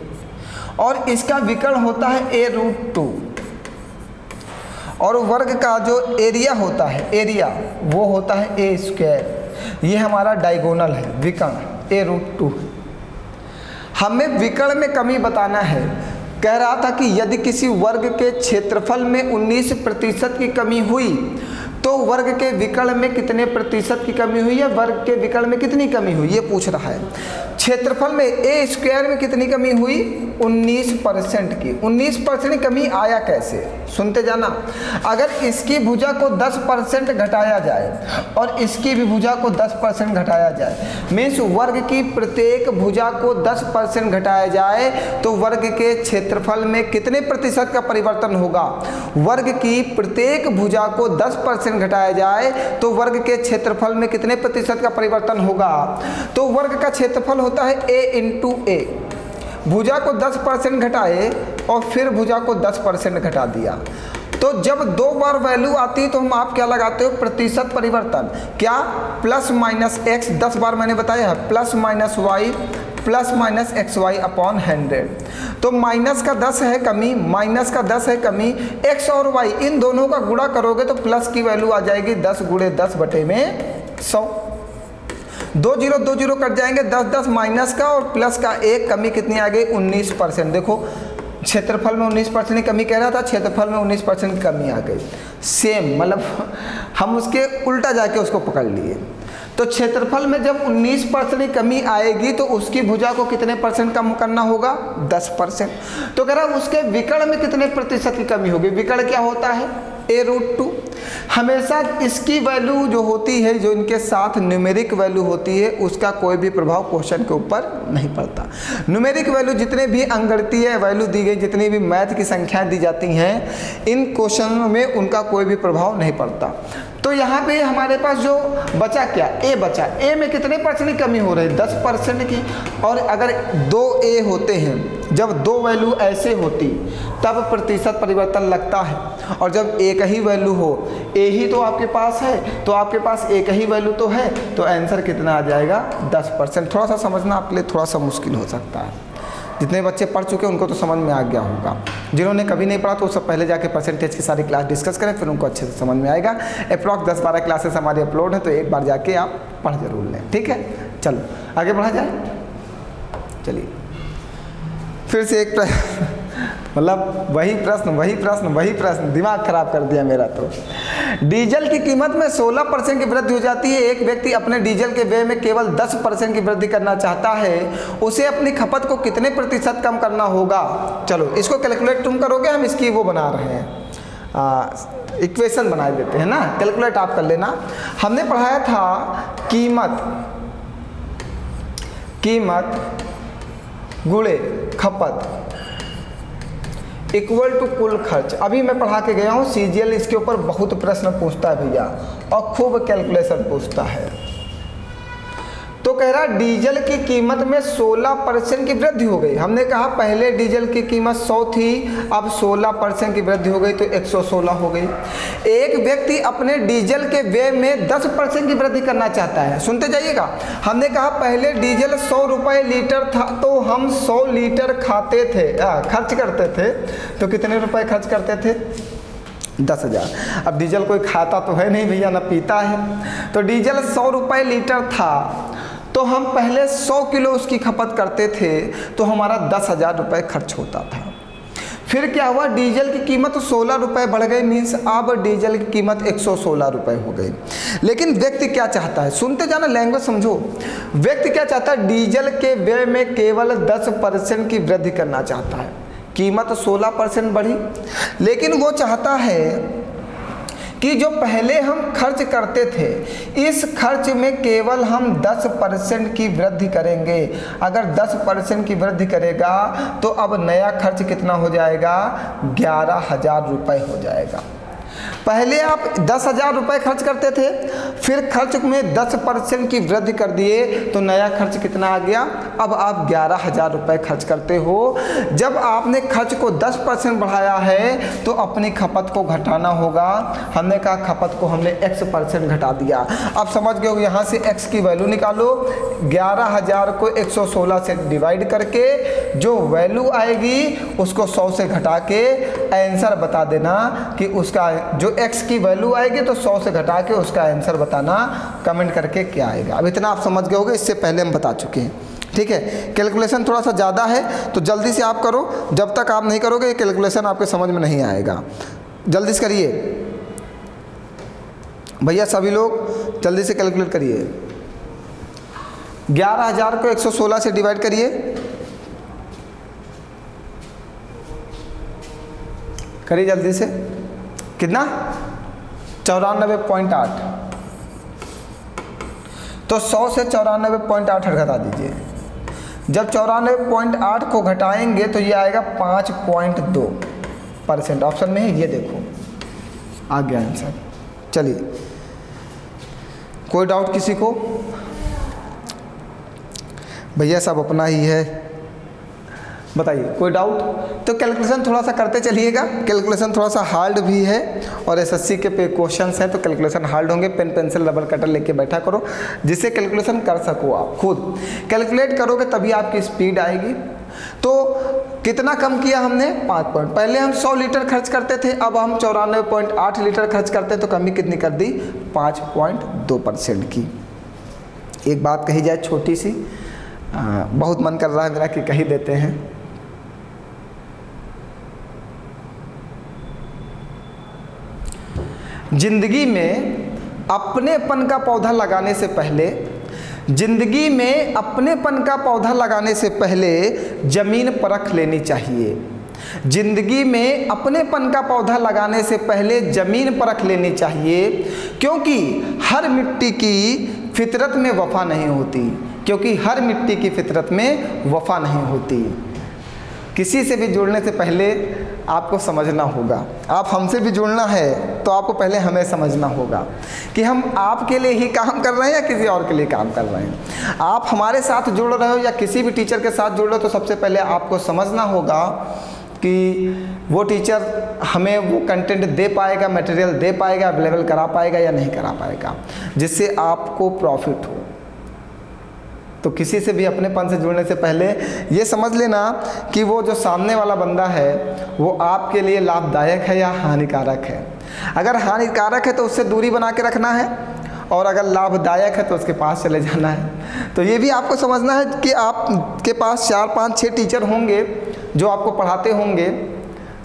और इसका विकर्ण होता है a√2, और वर्ग का जो एरिया होता है, एरिया वो होता है a²। ये हमारा डायगोनल है, विकर्ण a√2। हमें विकर्ण में कमी बताना है। कह रहा था कि यदि किसी वर्ग के क्षेत्रफल में 19% की कमी हुई तो वर्ग के विकर्ण में कितने प्रतिशत की कमी हुई है, वर्ग के विकर्ण में कितनी कमी हुई, ये पूछ रहा है। क्षेत्रफल में a² में कितनी कमी हुई, 19% की। 19% कमी आया कैसे, सुनते जाना। अगर इसकी भुजा को 10% घटाया जाए और इसकी भी भुजा को 10% घटाया जाए, मीन्स वर्ग की प्रत्येक भुजा को 10% घटाया जाए तो वर्ग के क्षेत्रफल में कितने प्रतिशत का परिवर्तन होगा। वर्ग की प्रत्येक भुजा को 10% घटाया जाए तो वर्ग के क्षेत्रफल में कितने प्रतिशत का परिवर्तन होगा। तो वर्ग का क्षेत्रफल होता है a×a। भुजा को 10% घटाए और फिर भुजा को 10% घटा दिया, तो जब 2 बार वैल्यू आती है तो हम आप क्या लगाते हो, प्रतिशत परिवर्तन। क्या, प्लस माइनस x, 10 बार मैंने बताया है, plus minus y plus minus xy upon 100। तो माइनस का 10 है कमी, माइनस का 10 है कमी, x और y इन दोनों का गुणा करोगे तो प्लस की वैल्यू आ जाएगी 10 × 10/100। 2 0 कट जाएंगे, 10 माइनस का और प्लस का 1, कमी कितनी आ गई, 19%। देखो क्षेत्रफल में 19% की कमी कह रहा था, क्षेत्रफल में 19% की कमी आ गई। सेम, मतलब हम उसके उल्टा जाके उसको पकड़ लिए। तो क्षेत्रफल में जब 19% की कमी आएगी तो उसकी भुजा को कितने परसेंट कम करना होगा, 10%। तो कह रहा उसके विकर्ण में कितने प्रतिशत की कमी होगी। विकर्ण क्या होता है, a√2। हमेशा इसकी वैल्यू जो होती है, जो इनके साथ न्यूमेरिक वैल्यू होती है, उसका कोई भी प्रभाव क्वेश्चन के ऊपर नहीं पड़ता। न्यूमेरिक वैल्यू जितने भी अंकगणितीय वैल्यू दी गई, जितनी भी मैथ की संख्याएं दी जाती हैं, इन क्वेश्चनों में उनका कोई भी प्रभाव नहीं पड़ता। तो यहाँ पे हमारे पास जो बचा क्या, a बचा। a में कितने परसेंट की कमी हो रही है, 10% की। और अगर 2a होते हैं, जब 2 वैल्यू ऐसे होती तब प्रतिशत परिवर्तन लगता है, और जब एक ही वैल्यू हो, a ही तो आपके पास है, तो आपके पास एक ही वैल्यू तो है, तो आंसर कितना आ जाएगा, 10%। थोड़ा सा समझना आपके लिए थोड़ा सा मुश्किल हो सकता है। जितने बच्चे पढ़ चुके हैं उनको तो समझ में आ गया होगा, जिन्होंने कभी नहीं पढ़ा तो सब पहले जाके परसेंटेज की सारी क्लास डिस्कस करें, फिर उनको अच्छे से समझ में आएगा। अप्रॉक्स 10-12 क्लासेस हमारी अपलोड है, तो एक बार जाके आप पढ़ जरूर लें, ठीक है। चलो आगे बढ़ा जाए। चलिए फिर से एक मतलब वही प्रश्न, दिमाग खराब कर दिया मेरा। तो डीजल की कीमत में 16% की वृद्धि हो जाती है। एक व्यक्ति अपने डीजल के व्यय में केवल 10% की वृद्धि करना चाहता है, उसे अपनी खपत को कितने प्रतिशत कम करना होगा। चलो इसको कैलकुलेट तुम करोगे, हम इसकी वो बना रहे हैं, इक्वेशन बना देते हैं ना, कैलकुलेट आप कर लेना। हमने पढ़ाया था कीमत गुणे खपत इक्वल टू कुल खर्च। अभी मैं पढ़ा के गया हूँ CGL, इसके ऊपर बहुत प्रश्न पूछता है भैया, और खूब कैलकुलेशन पूछता है। तो कह रहा डीजल की कीमत में 16% की वृद्धि हो गई। हमने कहा पहले डीजल की कीमत 100 थी, अब 16% की वृद्धि हो गई तो 116 हो गई। एक व्यक्ति अपने डीजल के व्यय में 10% की वृद्धि करना चाहता है। सुनते जाइएगा, हमने कहा पहले डीजल 100 रुपये लीटर था, तो हम 100 लीटर खर्च करते थे, तो कितने रुपए खर्च करते थे, 10,000। अब डीजल कोई खाता तो है नहीं भैया, ना पीता है। तो डीजल 100 रुपये लीटर था, तो हम पहले 100 किलो उसकी खपत करते थे, तो हमारा 10,000 रुपये खर्च होता था। फिर क्या हुआ, डीजल की कीमत 16 रुपये बढ़ गई, मीन्स अब डीजल की कीमत 116 रुपये हो गई। लेकिन व्यक्ति क्या चाहता है, सुनते जाना, लैंग्वेज समझो। व्यक्ति क्या चाहता है, डीजल के व्यय में केवल 10% की वृद्धि करना चाहता है। कीमत 16% बढ़ी, लेकिन वो चाहता है कि जो पहले हम खर्च करते थे, इस खर्च में केवल हम 10% की वृद्धि करेंगे। अगर 10% की वृद्धि करेगा तो अब नया खर्च कितना हो जाएगा, 11,000 रुपये हो जाएगा। पहले आप 10,000 रुपये खर्च करते थे, फिर खर्च में 10% की वृद्धि कर दिए तो नया खर्च कितना आ गया, अब आप 11,000 रुपये खर्च करते हो। जब आपने खर्च को 10% बढ़ाया है तो अपनी खपत को घटाना होगा। हमने कहा खपत को हमने X% घटा दिया। अब समझ गए हो, यहाँ से X की वैल्यू निकालो, 11,000 को 116 से डिवाइड करके जो वैल्यू आएगी उसको 100 से घटा के आंसर बता देना कि उसका जो x की वैल्यू आएगी तो 100 से घटा के उसका आंसर बताना, कमेंट करके क्या आएगा। अब इतना आप समझ गए होगे, इससे पहले हम बता चुके हैं। ठीक है, कैलकुलेशन थोड़ा सा ज़्यादा है तो जल्दी से आप करो, जब तक आप नहीं करोगे कैलकुलेशन आपके समझ में नहीं आएगा। जल्दी से करिए भैया, सभी लोग जल्दी से कैलकुलेट करिए। 11,000 को 116 से डिवाइड करिए, करिए जल्दी से। कितना? 94.8। तो 100 से 94.8 घटा दीजिए। जब 94.8 को घटाएंगे तो ये आएगा 5.2%। ऑप्शन में है, ये देखो आ गया आंसर। चलिए, कोई डाउट किसी को? भैया सब अपना ही है, बताइए कोई डाउट? तो कैलकुलेशन थोड़ा सा करते चलिएगा। कैलकुलेशन थोड़ा सा हार्ड भी है और एसएससी के पे क्वेश्चंस हैं तो कैलकुलेशन हार्ड होंगे। पेन पेंसिल रबर कटर लेके बैठा करो जिससे कैलकुलेशन कर सको। आप खुद कैलकुलेट करोगे तभी आपकी स्पीड आएगी। तो कितना कम किया हमने? 5 पॉइंट। पहले हम 100 लीटर खर्च करते थे, अब हम 94.8 लीटर खर्च करते हैं, तो कमी कितनी कर दी? 5.2% की। एक बात कही जाए छोटी सी, बहुत मन कर रहा है मेरा कि कही देते हैं। जिंदगी में अपनेपन का पौधा लगाने से पहले, जिंदगी में अपनेपन का पौधा लगाने से पहले जमीन परख लेनी चाहिए। जिंदगी में अपनेपन का पौधा लगाने से पहले जमीन परख लेनी चाहिए, क्योंकि हर मिट्टी की फितरत में वफा नहीं होती, क्योंकि हर मिट्टी की फितरत में वफा नहीं होती। किसी से भी जुड़ने से पहले आपको समझना होगा। आप हमसे भी जुड़ना है तो आपको पहले हमें समझना होगा कि हम आपके लिए ही काम कर रहे हैं या किसी और के लिए काम कर रहे हैं। आप हमारे साथ जुड़ रहे हो या किसी भी टीचर के साथ जुड़ रहे हो तो सबसे पहले आपको समझना होगा कि वो टीचर हमें वो कंटेंट दे पाएगा, मटेरियल दे पाएगा, अवेलेबल करा पाएगा या नहीं करा पाएगा, जिससे आपको प्रॉफिट हो। तो किसी से भी अपनेपन से जुड़ने से पहले ये समझ लेना कि वो जो सामने वाला बंदा है वो आपके लिए लाभदायक है या हानिकारक है। अगर हानिकारक है तो उससे दूरी बना के रखना है, और अगर लाभदायक है तो उसके पास चले जाना है। तो ये भी आपको समझना है कि आपके पास 4, 5, 6 टीचर होंगे जो आपको पढ़ाते होंगे,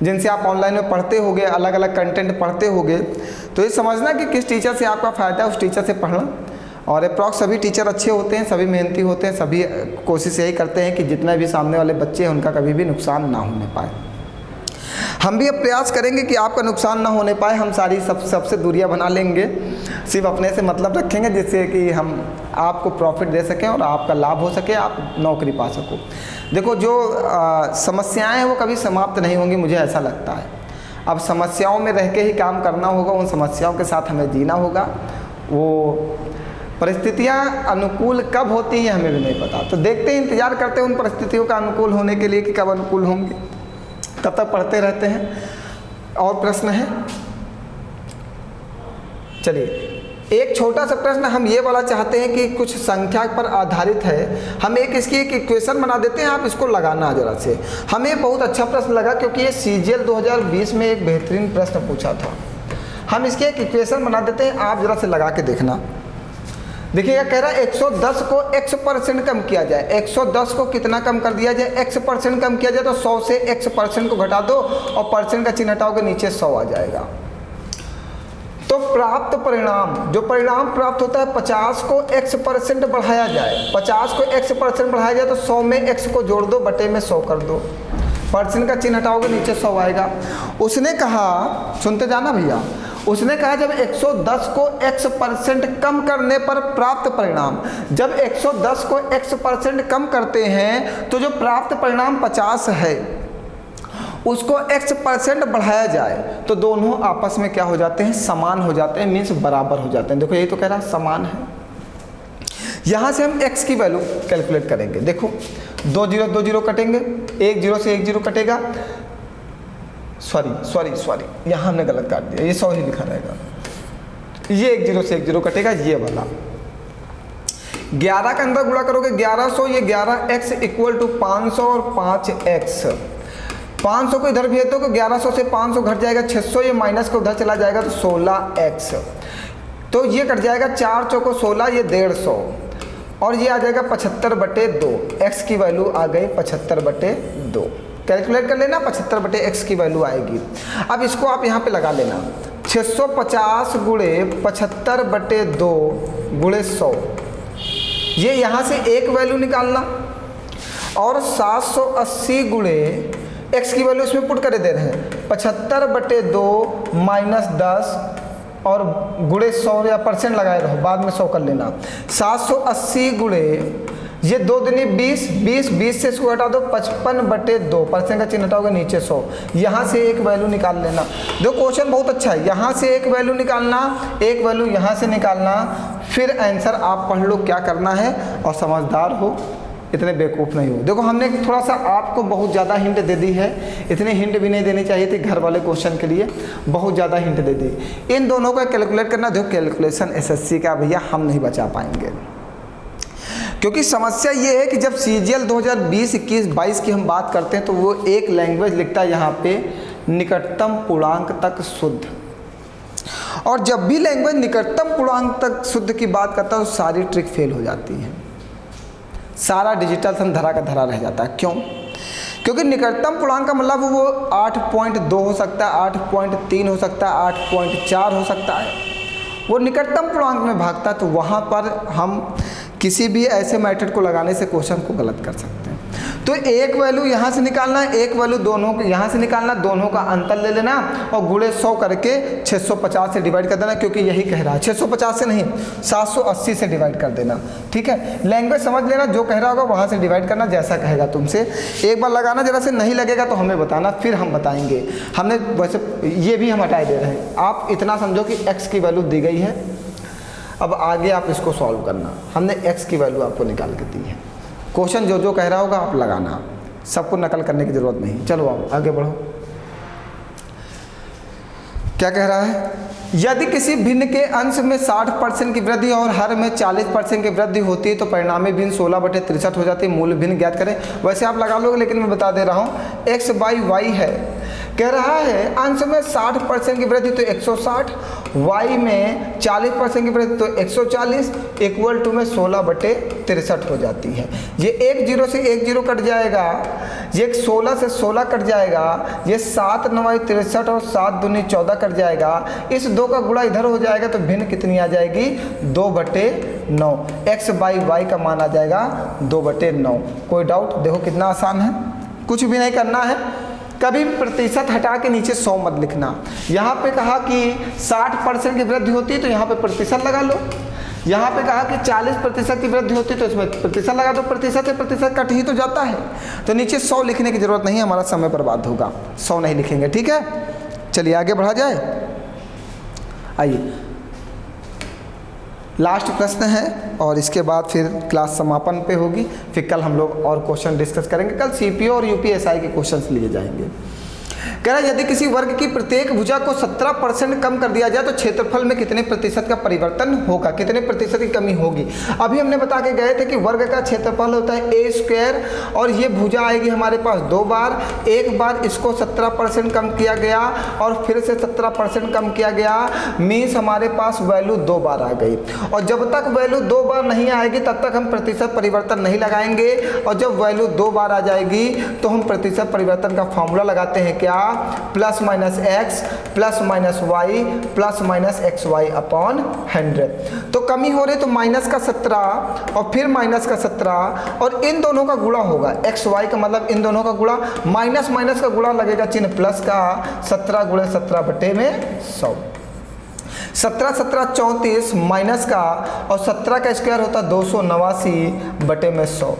जिनसे आप ऑनलाइन में पढ़ते होंगे, अलग अलग कंटेंट पढ़ते होंगे। तो ये समझना कि किस टीचर से आपका फ़ायदा है, उस टीचर से पढ़ना। और अप्रॉक्स सभी टीचर अच्छे होते हैं, सभी मेहनती होते हैं, सभी कोशिश यही करते हैं कि जितने भी सामने वाले बच्चे हैं उनका कभी भी नुकसान ना होने पाए। हम भी अब प्रयास करेंगे कि आपका नुकसान ना होने पाए। हम सारी सबसे दूरियां बना लेंगे, सिर्फ अपने से मतलब रखेंगे, जिससे कि हम आपको प्रॉफिट दे सकें और आपका लाभ हो सके, आप नौकरी पा सको। देखो, जो समस्याएं हैं वो कभी समाप्त नहीं होंगी, मुझे ऐसा लगता है। अब समस्याओं में रह के ही काम करना होगा, उन समस्याओं के साथ हमें जीना होगा। वो परिस्थितियाँ अनुकूल कब होती हैं हमें भी नहीं पता, तो देखते हैं, इंतज़ार करते हैं उन परिस्थितियों का अनुकूल होने के लिए कि कब अनुकूल होंगे, तब तक पढ़ते रहते हैं। और प्रश्न है? चलिए, एक छोटा सा प्रश्न हम ये वाला चाहते हैं कि कुछ संख्या पर आधारित है, हम इसकी एक इक्वेशन बना देते हैं, आप इसको लगाना ज़रा से। हमें बहुत अच्छा प्रश्न लगा क्योंकि ये CGL 2020 में एक बेहतरीन प्रश्न पूछा था। हम इसकी एक इक्वेशन बना देते हैं, आप ज़रा से लगा के देखना। देखिएगा, कह रहा है 110 को X% कम किया जाए। 110 को कितना कम कर दिया जाए? X% कम किया जाए तो 100 से X% को घटा दो और परसेंट का चिन्ह हटाओगे, नीचे 100 आ जाएगा। तो प्राप्त परिणाम, जो परिणाम प्राप्त होता है, 50 को X% बढ़ाया जाए। 50 को X% बढ़ाया जाए तो 100 में X को जोड़ दो, बटे में 100 कर दो, परसेंट का चिन्ह हटाओगे, नीचे 100 आएगा। उसने कहा, सुनते जाना भैया, उसने कहा जब 110 को X% कम करने पर प्राप्त परिणाम, जब 110 को X% कम करते हैं तो जो प्राप्त परिणाम 50 है उसको x% बढ़ाया जाए तो दोनों आपस में क्या हो जाते हैं, समान हो जाते हैं, मीन्स बराबर हो जाते हैं। देखो यही तो कह रहा है समान है। यहाँ से हम x की वैल्यू कैलकुलेट करेंगे। देखो 2 0 कटेंगे, 1 0 से 1 0 कटेगा, सॉरी यहाँ हमने गलत काट दिया, ये 100 ही लिखा रहेगा। ये 1 0 से 1 0 कटेगा, ये वाला 11 के अंदर गुणा करोगे 1100, ये 11x इक्वल टू 500 और 5x। 500 को इधर भेज दो तो 1100 से 500 घट जाएगा 600, ये माइनस को उधर चला जाएगा तो 16x, तो ये कट जाएगा 4 चौको 16, ये 150 और ये आ जाएगा 75/2। x की वैल्यू आ गई 75/2। कैलकुलेट कर लेना, 75/x की वैल्यू आएगी। अब इसको आप यहाँ पे लगा लेना, 650 गुणे 75/2 गुणे 100, ये यहाँ से एक वैल्यू निकालना और 780 गुणे x की वैल्यू इसमें पुट कर दे रहे हैं 75/2 माइनस 10 और गुणे 100 या परसेंट लगाए रहो, बाद में 100 कर लेना। 780 गुणे ये 2 दूनी 20, 20 से इसको हटा दो 55/2, परसेंट का चिन्ह हटाओगे नीचे 100, यहाँ से एक वैल्यू निकाल लेना। देखो क्वेश्चन बहुत अच्छा है, यहाँ से एक वैल्यू निकालना, एक वैल्यू यहाँ से निकालना, फिर आंसर आप पढ़ लो क्या करना है और समझदार हो, इतने बेवकूफ़ नहीं हो। देखो हमने थोड़ा सा आपको बहुत ज़्यादा हिंट दे दी है, इतनी हिंट भी नहीं देनी चाहिए थी घर वाले क्वेश्चन के लिए, बहुत ज़्यादा हिंट दे दी। इन दोनों का कैलकुलेट करना, देखो कैलकुलेशन एसएससी का भैया हम नहीं बचा पाएंगे, क्योंकि समस्या ये है कि जब सीजीएल 2020, 21, 22 की हम बात करते हैं तो वो एक लैंग्वेज लिखता है यहाँ पे निकटतम पूर्णांक तक शुद्ध, और जब भी लैंग्वेज निकटतम पूर्णांक तक शुद्ध की बात करता है तो सारी ट्रिक फेल हो जाती है, सारा डिजिटल सन धरा का धरा रह जाता है। क्यों? क्योंकि निकटतम पूर्णांक का मतलब वो 8.2 हो सकता है, 8.3 हो सकता है, 8.4 हो सकता है, वो निकटतम पूर्णांक में भागता है, तो वहाँ पर हम किसी भी ऐसे मेथड को लगाने से क्वेश्चन को गलत कर सकते हैं। तो एक वैल्यू यहाँ से निकालना, एक वैल्यू दोनों को यहाँ से निकालना, दोनों का अंतर ले लेना और गुणे 100 करके 650 से डिवाइड कर देना, क्योंकि यही कह रहा है, 650 से नहीं 780 से डिवाइड कर देना। ठीक है, लैंग्वेज समझ लेना, जो कह रहा होगा वहाँ से डिवाइड करना, जैसा कहेगा तुमसे। एक बार लगाना, जरा से नहीं लगेगा तो हमें बताना, फिर हम बताएंगे। हमने वैसे ये भी हम हटाए दे रहे हैं, आप इतना समझो कि x की वैल्यू दी गई है, अब आगे आप इसको सॉल्व करना। हमने x की वैल्यू आपको निकाल के दी है, क्वेश्चन जो जो कह रहा होगा आप लगाना, सबको नकल करने की ज़रूरत नहीं। चलो आओ आगे बढ़ो। क्या कह रहा है? यदि किसी भिन्न के अंश में 60% की वृद्धि और हर में 40% की वृद्धि होती है तो परिणामी भिन्न 16/63 हो जाती है। मूल भिन्न ज्ञात करें। वैसे आप लगा लोगे, लेकिन मैं बता दे रहा हूँ, x/y है, कह रहा है अंश में 60% की वृद्धि तो 160, y में 40% की वृद्धि तो 140, इक्वल टू में 16/63 हो जाती है। ये 1 0 से 1 0 कट जाएगा, ये 16 से 16 कट जाएगा, ये 7 9 63 और 7 दूनी 14 कट जाएगा। इस 2 का गुणा इधर हो जाएगा तो भिन्न कितनी आ जाएगी? 2/9। x/y का मान आ जाएगा 2/9। कोई डाउट? देखो कितना आसान है, कुछ भी नहीं करना है, कभी प्रतिशत हटा के नीचे 100 मत लिखना। यहाँ पे कहा कि 60% की वृद्धि होती है तो यहाँ पे प्रतिशत लगा लो, यहाँ पे कहा कि 40% की वृद्धि होती है तो इसमें प्रतिशत लगा दो, प्रतिशत से प्रतिशत कट ही तो जाता है, तो नीचे 100 लिखने की ज़रूरत नहीं है, हमारा समय बर्बाद होगा, 100 नहीं लिखेंगे। ठीक है, चलिए आगे बढ़ा जाए। आइए लास्ट प्रश्न है और इसके बाद फिर क्लास समापन पे होगी, फिर कल हम लोग और क्वेश्चन डिस्कस करेंगे। कल सीपीओ और यूपीएसआई के क्वेश्चंस लिए जाएंगे। कह रहा है यदि किसी वर्ग की प्रत्येक भुजा को 17% कम कर दिया जाए तो क्षेत्रफल में कितने प्रतिशत का परिवर्तन होगा, कितने प्रतिशत की कमी होगी। अभी हमने बता के गए थे कि वर्ग का क्षेत्रफल होता है a² और ये भुजा आएगी हमारे पास 2 बार, एक बार इसको 17% कम किया गया और फिर से 17% कम किया गया, मीन्स हमारे पास वैल्यू 2 बार आ गई। और जब तक वैल्यू 2 बार नहीं आएगी तब तक हम प्रतिशत परिवर्तन नहीं लगाएंगे, और जब वैल्यू 2 बार आ जाएगी तो हम प्रतिशत परिवर्तन का फॉर्मूला लगाते हैं, क्या? Plus minus x plus minus y plus minus x y upon 100। तो कमी हो रही तो माइनस का 17 और फिर माइनस का 17 और इन दोनों का गुणा होगा, एक्स वाई का मतलब इन दोनों का गुणा, माइनस माइनस का गुणा लगेगा चिन्ह प्लस का, 17 गुणे 17 बटे में 100। 17 17 34 माइनस का और 17 का स्क्वायर होता 289 बटे में 100।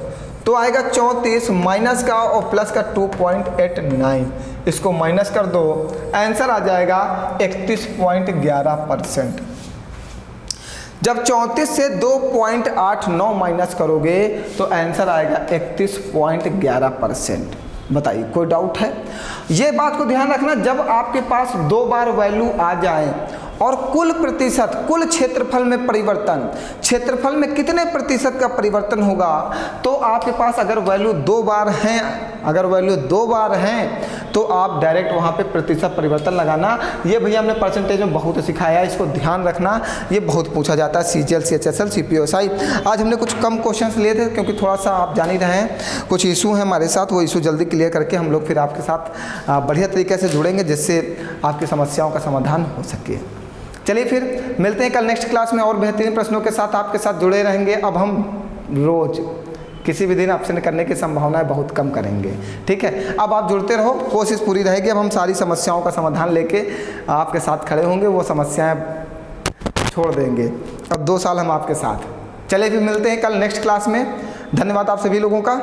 तो आएगा 34 माइनस का और प्लस का 2.89, इसको माइनस कर दो, आंसर आ जाएगा 31.11%। जब 34 से 2.89 माइनस करोगे तो आंसर आएगा 31.11%। बताइए कोई डाउट है? ये बात को ध्यान रखना, जब आपके पास 2 बार वैल्यू आ जाए और कुल प्रतिशत, कुल क्षेत्रफल में परिवर्तन, क्षेत्रफल में कितने प्रतिशत का परिवर्तन होगा, तो आपके पास अगर वैल्यू 2 बार हैं, अगर वैल्यू 2 बार हैं तो आप डायरेक्ट वहाँ पे प्रतिशत परिवर्तन लगाना। ये भैया हमने परसेंटेज में बहुत सिखाया है, इसको ध्यान रखना, ये बहुत पूछा जाता है CGL, CHSL, CPSI। आज हमने कुछ कम क्वेश्चंस लिए थे क्योंकि थोड़ा सा आप जान ही रहे हैं कुछ इशू है हमारे साथ, वो इशू जल्दी क्लियर करके हम लोग फिर आपके साथ बढ़िया तरीके से जुड़ेंगे जिससे आपकी समस्याओं का समाधान हो सके। चलिए फिर मिलते हैं कल नेक्स्ट क्लास में और बेहतरीन प्रश्नों के साथ आपके साथ जुड़े रहेंगे। अब हम रोज़ किसी भी दिन ऑप्शन करने की संभावनाएं बहुत कम करेंगे, ठीक है। अब आप जुड़ते रहो, कोशिश पूरी रहेगी। अब हम सारी समस्याओं का समाधान लेके आपके साथ खड़े होंगे, वो समस्याएं छोड़ देंगे। अब 2 साल हम आपके साथ। चलिए फिर मिलते हैं कल नेक्स्ट क्लास में। धन्यवाद आप सभी लोगों का।